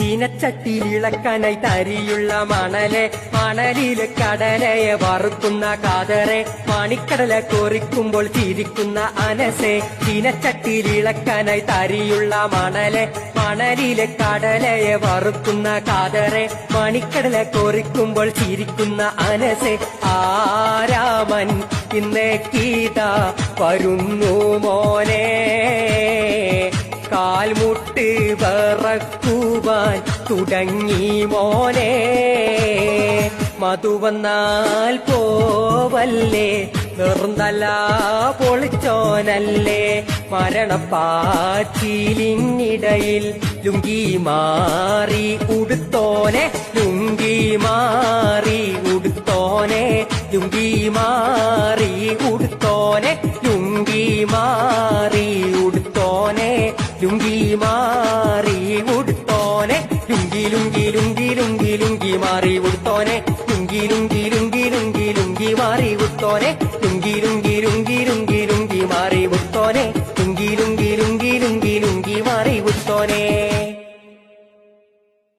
ചീനച്ചട്ടിയിളക്കാനായി തരിയുള്ള മണലെ മണലില് കടലയെ വറുക്കുന്ന കാതറെ മണിക്കടല കോറിക്കുമ്പോൾ ചിരിക്കുന്ന അനസെ ചീനച്ചട്ടിയിളക്കാനായി തരിയുള്ള മണലെ മണലിലെ കടലയെ വറുക്കുന്ന കാതറെ മണിക്കടല കോറിക്കുമ്പോൾ ചിരിക്കുന്ന അനസെ ആരാമൻ ഇന്നേ കീതാ വരുന്നു മോനെ കാൽമുട്ട് വിറക്കുവാൻ തുടങ്ങി മോനെ മധുവന്നാൽ പോവല്ലേ നിർന്നല പൊളിച്ചോനല്ലേ മരണപ്പാച്ചിലിനിടയിൽ ലുങ്കി മാറി ഉടുത്തോനെ ലുങ്കി മാറി ഉടുത്തോനെ ലുങ്കി മാറി ഉടുത്തോനെ ലുങ്കി മാറി ഉടുത്തോനെ ലുങ്കി മാറി ഉടുത്തോനെ ലുങ്കി ലുങ്കി ലുങ്കി ലുങ്കി ലുങ്കി മാറി ഉടുത്തോനെ ലുങ്കി ലുങ്കി ലുങ്കി ലുങ്കി ലുങ്കി മാറി ഉടുത്തോനെ ലുങ്കി ലുങ്കി ലുങ്കി ലുങ്കി ലുങ്കി മാറി ഉടുത്തോനെ